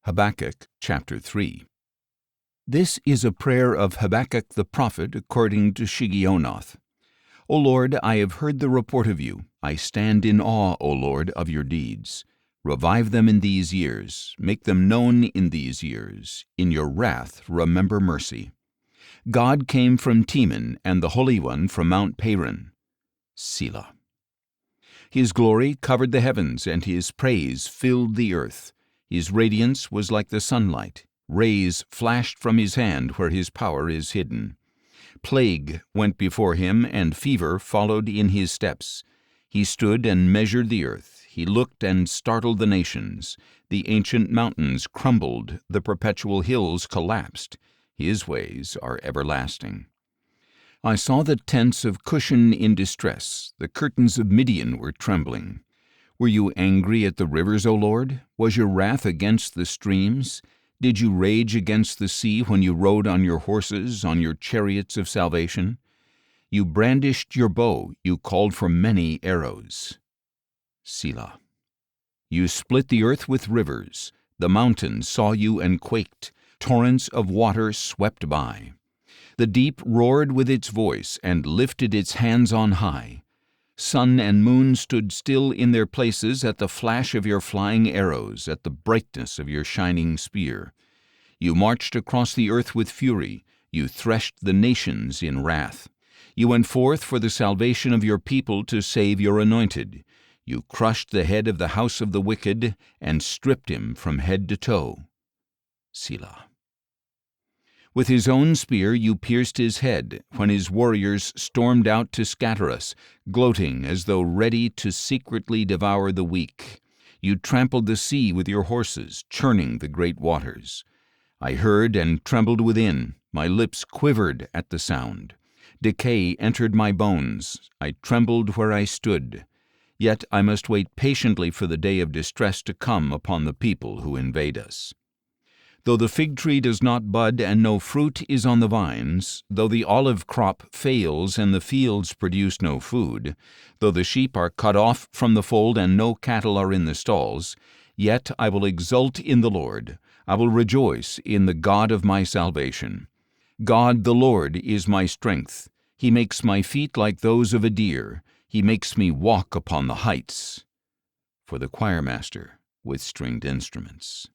Habakkuk chapter 3. This is a prayer of Habakkuk the prophet according to Shigionoth. O Lord, I have heard the report of you. I stand in awe, O Lord, of your deeds. Revive them in these years. Make them known in these years. In your wrath remember mercy. God came from Teman, and the Holy One from Mount Paran. Selah. His glory covered the heavens, and his praise filled the earth. His radiance was like the sunlight. Rays flashed from his hand where his power is hidden. Plague went before him, and fever followed in his steps. He stood and measured the earth. He looked and startled the nations. The ancient mountains crumbled. The perpetual hills collapsed. His ways are everlasting. I saw the tents of Cushan in distress. The curtains of Midian were trembling. Were you angry at the rivers, O Lord? Was your wrath against the streams? Did you rage against the sea when you rode on your horses, on your chariots of salvation? You brandished your bow, you called for many arrows. Selah. You split the earth with rivers. The mountains saw you and quaked. Torrents of water swept by. The deep roared with its voice and lifted its hands on high. Sun and moon stood still in their places at the flash of your flying arrows, at the brightness of your shining spear. You marched across the earth with fury. You threshed the nations in wrath. You went forth for the salvation of your people to save your anointed. You crushed the head of the house of the wicked and stripped him from head to toe. Selah. With his own spear you pierced his head when his warriors stormed out to scatter us, gloating as though ready to secretly devour the weak. You trampled the sea with your horses, churning the great waters. I heard and trembled within. My lips quivered at the sound. Decay entered my bones. I trembled where I stood. Yet I must wait patiently for the day of distress to come upon the people who invade us. Though the fig tree does not bud and no fruit is on the vines, though the olive crop fails and the fields produce no food, though the sheep are cut off from the fold and no cattle are in the stalls, yet I will exult in the Lord. I will rejoice in the God of my salvation. God the Lord is my strength. He makes my feet like those of a deer. He makes me walk upon the heights. For the choirmaster with stringed instruments.